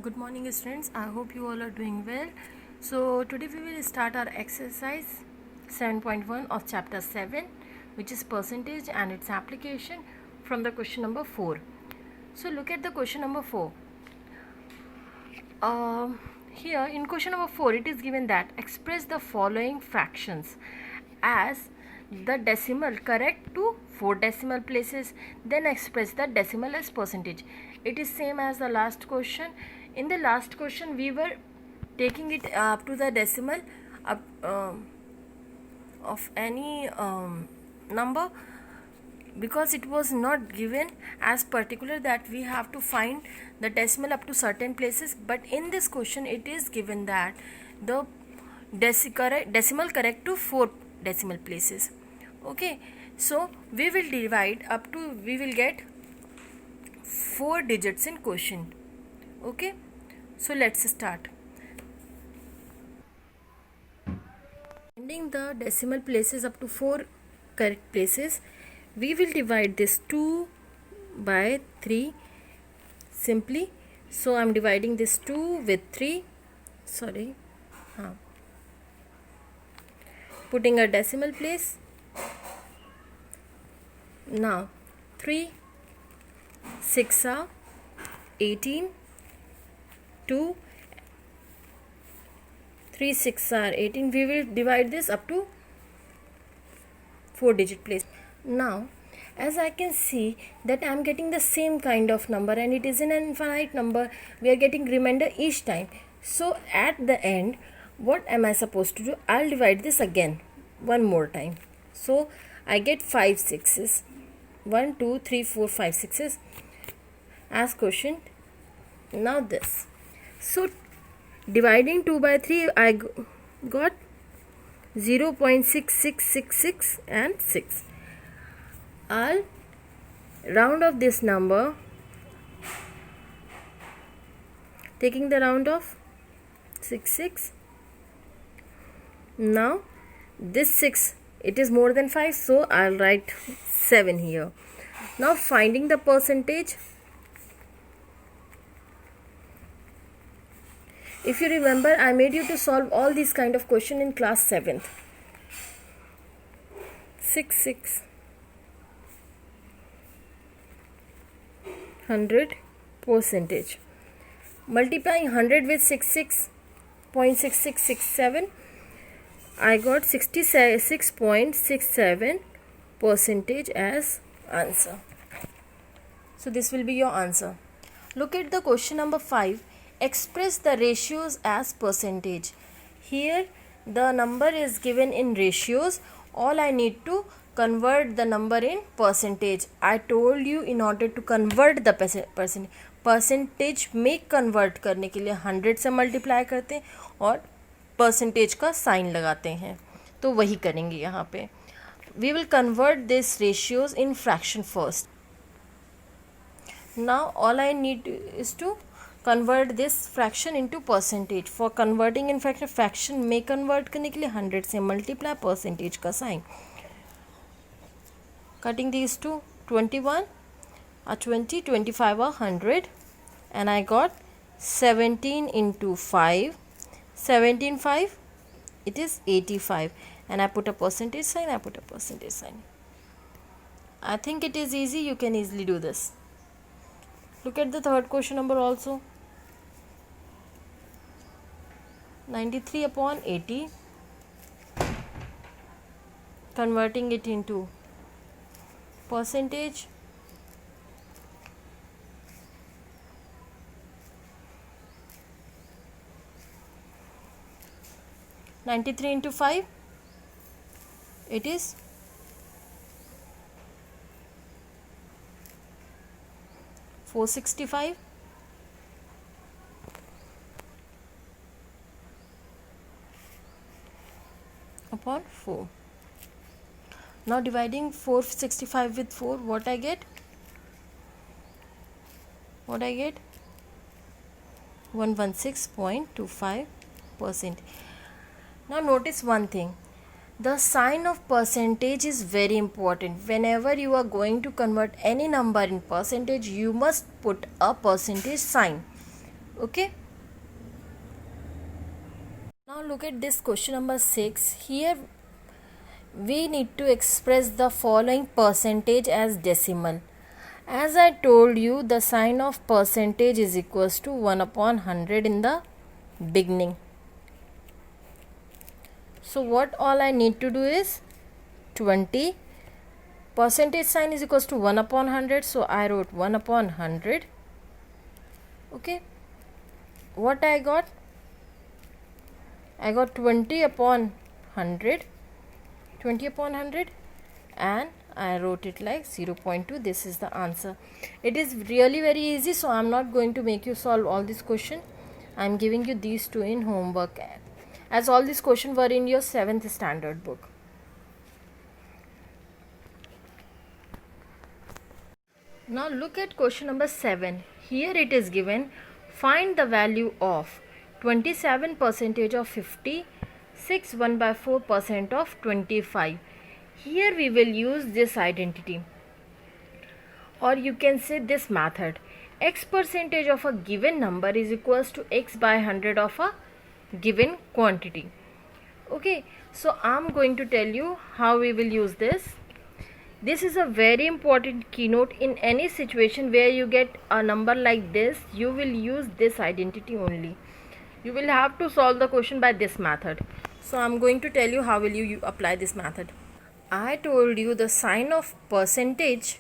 Good morning students, I hope you all are doing well. So today we will start our exercise 7.1 of chapter 7, which is percentage and its application, from the question number 4. So look at the question number 4. Here in question number 4 it is given that express the following fractions as the decimal correct to 4 decimal places, then express the decimal as percentage. It is same as the last question. In the last question we were taking it up to the decimal up of any number, because it was not given as particular that we have to find the decimal up to certain places. But in this question it is given that the decimal correct to 4 decimal places. Okay, so we will divide up to, we will get 4 digits in question. Okay, so let's start. Finding the decimal places up to 4 correct places, we will divide this 2 by 3 simply. So I am dividing this 2 with 3, putting a decimal place. Now 3 6 are 18, 2 3 6 are 18. We will divide this up to 4 digit place. Now as I can see that I am getting the same kind of number and it is an infinite number, we are getting remainder each time. So at the end what am I supposed to do? I'll divide this again one more time. So I get 5 6s, 1 2 3 4 5 6s as quotient. Now this, so dividing 2 by 3 I got 0.6666 and 6. I'll round off this number, taking the round of 66. Now this 6, it is more than 5, so I'll write 7 here. Now finding the percentage. If you remember, I made you to solve all these kind of question in class 7th. 6 100 percentage. Multiplying 100 with 66.6667, I got 66.67 percentage as answer. So this will be your answer. Look at the question number 5. Express the ratios as percentage. Here the number is given in ratios. All I need to convert the number in percentage. I told you in order to convert the percentage में convert करने के लिए 100 से multiply करते हैं और percentage का sign लगाते हैं, तो वही करेंगे यहाँ पे. We will convert these ratios in fraction first. Now all I need is to convert this fraction into percentage. For converting in fraction में convert करने के लिए 100 से multiply percentage का sign. Cutting these two, 21 are 20, 25 are 100, and I got 17 into 5, 17 5, it is 85, and I put a percentage sign, I think it is easy, you can easily do this. Look at the third question number also. 93 upon 80, converting it into percentage. (93 into 5), it is 465 upon 4. Now dividing 465 with 4, what I get? 116.25%. Now notice one thing. The sign of percentage is very important. Whenever you are going to convert any number in percentage, you must put a percentage sign. Okay. Now look at this question number 6. Here we need to express the following percentage as decimal. As I told you, the sign of percentage is equals to 1 upon 100 in the beginning. So what all I need to do is 20. Percentage sign is equals to 1 upon 100. So I wrote 1 upon 100. Okay. What I got? I got 20 upon 100. 20 upon 100. And I wrote it like 0.2. This is the answer. It is really very easy. So I am not going to make you solve all this question. I am giving you these two in homework, as all these questions were in your 7th standard book. Now look at question number 7. Here it is given, find the value of 27% of 50, 6 1/4% of 25. Here we will use this identity, or you can say this method. X percentage of a given number is equals to x by 100 of a given quantity. Okay, so I'm going to tell you how we will use this. This is a very important keynote. In any situation where you get a number like this, you will use this identity only. You will have to solve the question by this method. So I'm going to tell you how will you apply this method. I told you the sign of percentage,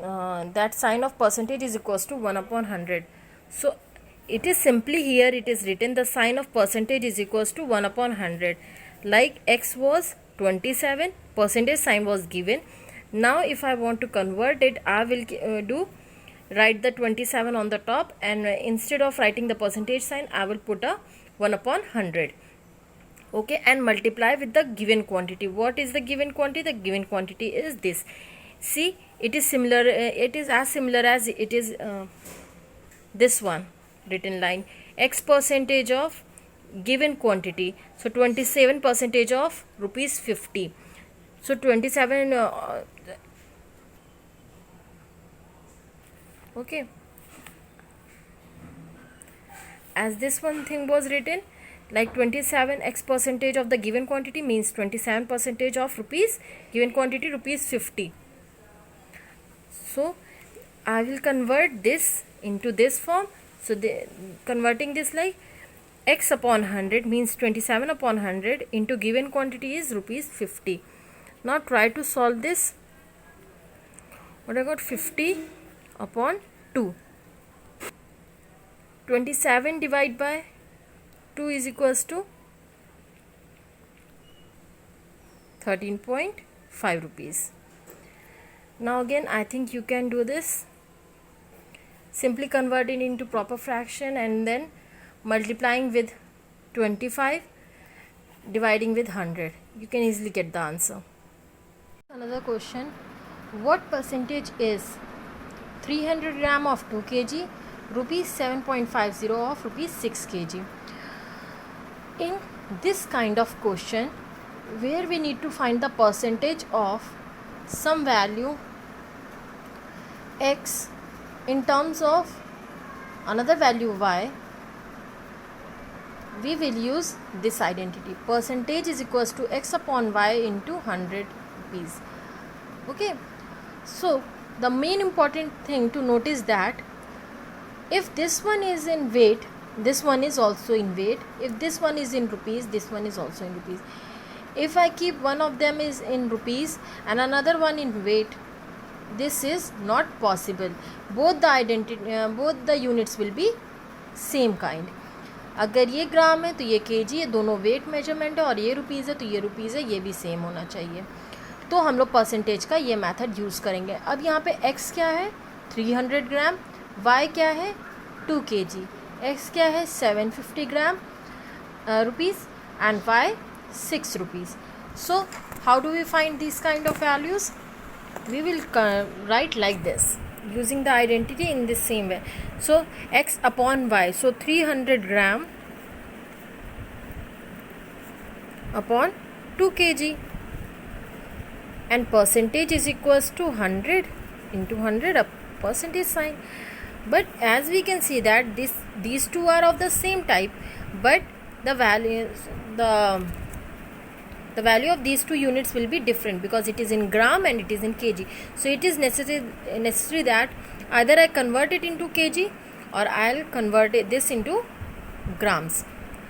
that sign of percentage is equals to 1 upon 100. So it is simply here it is written the sign of percentage is equals to 1 upon 100. Like x was 27, percentage sign was given. Now if I want to convert it, I will write the 27 on the top, and instead of writing the percentage sign, I will put a 1 upon 100. Okay, and multiply with the given quantity. What is the given quantity? The given quantity is this. See, it is similar. It is as similar as it is this one written line. X percentage of given quantity. So 27% of rupees 50. So 27. Okay. As this one thing was written, like 27 x percentage of the given quantity means 27% of rupees given quantity rupees 50. So I will convert this into this form. So converting this like x upon 100 means 27 upon 100 into given quantity is rupees 50. Now try to solve this. What I got? 50 upon 2. 27 divided by 2 is equals to 13.5 rupees. Now again I think you can do this. Simply convert it into proper fraction and then multiplying with 25, dividing with 100. You can easily get the answer. Another question. What percentage is 300 gram of 2 kg, rupees 7.50 of rupees 6 kg? In this kind of question, where we need to find the percentage of some value x in terms of another value y, we will use this identity. Percentage is equals to x upon y into 100 rupees. Okay, so the main important thing to note is that if this one is in weight, this one is also in weight. If this one is in rupees, this one is also in rupees. If I keep one of them is in rupees and another one in weight, this is not possible. Both the units will be same kind. अगर ये ग्राम है तो ये KG, ये दोनों weight measurement है, और ये रुपीज़ है तो ये रुपीज़ है, ये भी सेम होना चाहिए. तो हम लोग परसेंटेज का ये मेथड यूज़ करेंगे. अब यहाँ पे x क्या है 300 ग्राम, y क्या है 2 kg, x क्या है 750 ग्राम rupees and y 6 rupees. So how do we find these kind of values? We will write like this using the identity in the same way. So x upon y, so 300 gram upon 2 kg, and percentage is equals to 100 into 100, a percentage sign. but as we can see that these two are of the same type, but the value of these two units will be different because it is in gram and it is in kg. So it is necessary that either I convert it into kg or I'll convert this into grams.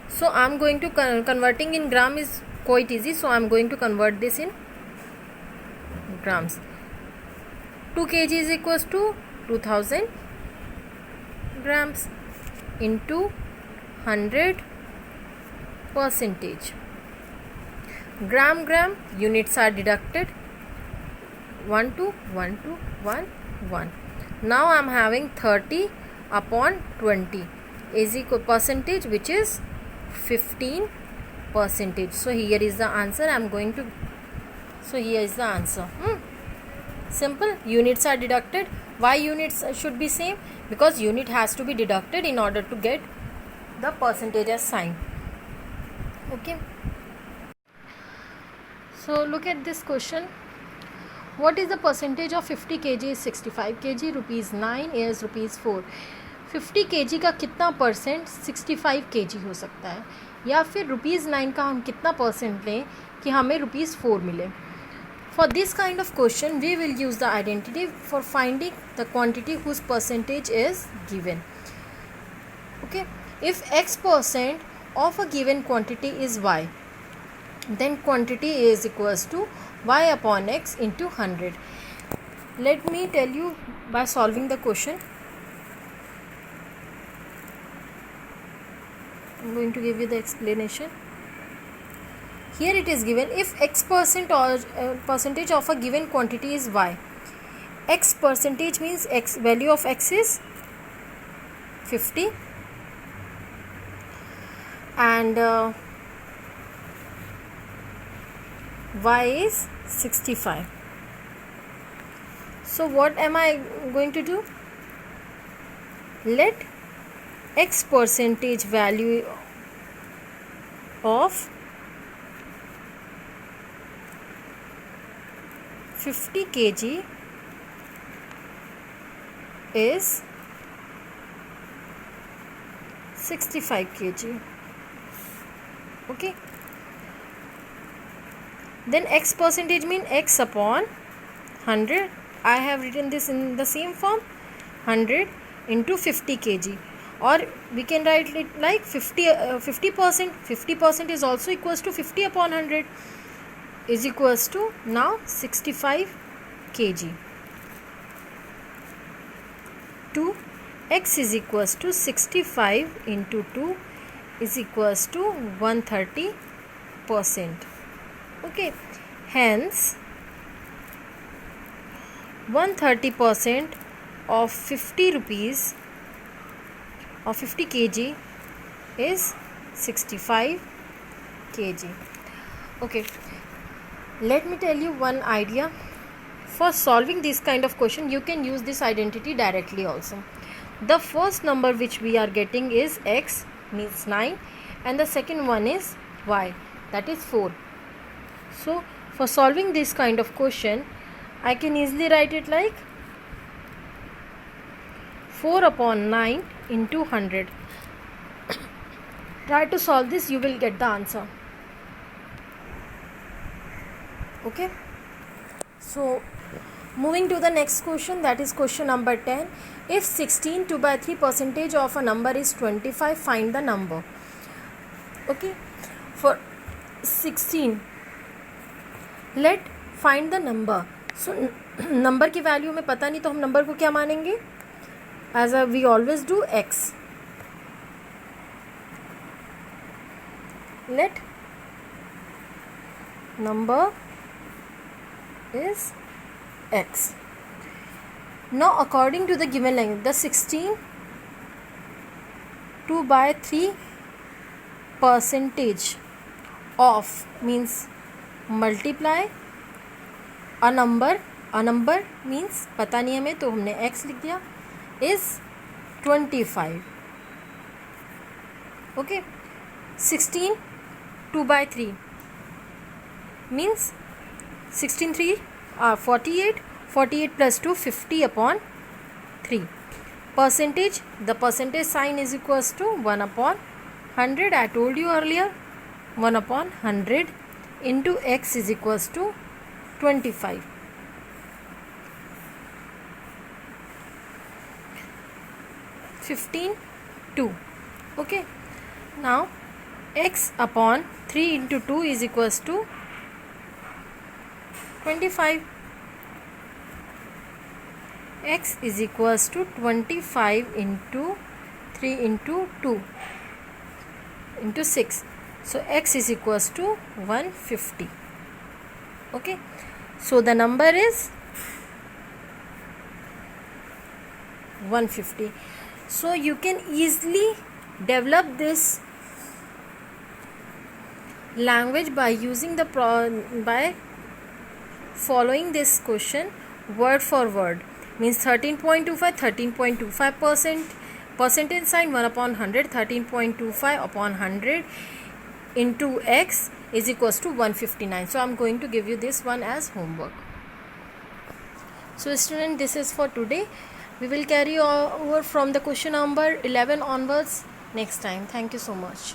So I'm going to converting in gram is quite easy, so I'm going to convert this in grams. 2 kg is equals to 2000 grams into 100 percentage. Gram units are deducted, 1 to 1 to 1 1. Now I am having 30 upon 20 is equal percentage, which is 15 percentage. So here is the answer. Here is the answer. Simple. Units are deducted. Why units should be same? Because unit has to be deducted in order to get the percentage as sign. Okay. So look at this question. What is the percentage of 50 kg is 65 kg, rupees 9 is rupees 4. 50 kg का कितना percent 65 kg हो सकता है, या फिर rupees 9 का हम कितना परसेंट लें कि हमें रुपीज़ 4 मिले. For this kind of question, we will use the identity for finding the quantity whose percentage is given. Okay, if x% of a given quantity is y, then quantity is equals to y upon x into 100. Let me tell you by solving the question. I'm going to give you the explanation. Here it is given, if x% or percentage of a given quantity is y, x percentage means x value of x is 50 and y is 65. So what am I going to do? Let x percentage value of 50 kg is 65 kg. Okay. Then x percentage mean x upon 100. I have written this in the same form, 100 into 50 kg. Or we can write it like 50%. 50% is also equals to 50 upon 100 is equals to now 65 kg. 2 x is equals to 65 into 2 is equals to 130%. Okay, hence 130% of 50 rupees of 50 kg is 65 kg. Okay, let me tell you one idea. For solving this kind of question, you can use this identity directly also. The first number which we are getting is x, means 9, and the second one is y, that is 4. So for solving this kind of question, I can easily write it like 4 upon 9 into 100. Try to solve this, you will get the answer. Okay, so moving to the next question, that is question number 10. If 16 2/3 percentage of a number is 25, find the number. Okay, for 16 let find the number. So number की value हमें पता नहीं, तो हम number को क्या मानेंगे? As we always do, x. Let number is x. Now according to the given language, the 16 2/3 percentage of means multiply a number means पता नहीं हमें, तो हमने x लिख दिया, is 25. Okay, 16 2/3 means 16 3 48 plus 2 50 upon 3. Percentage, the percentage sign is equals to 1 upon 100. I told you earlier, 1 upon 100 into x is equals to 25. $15, 2. Okay, now x upon 3 into 2 is equals to 25. X is equals to 25 into 3 into 2 into 6. So x is equals to 150. Okay, so the number is 150. So you can easily develop this language by using the by following this question word for word. Means 13.25, 13.25%, percentage sign 1 upon 100, 13.25 upon 100 into x is equals to 159. So I am going to give you this one as homework. So student, this is for today. We will carry over from the question number 11 onwards next time. Thank you so much.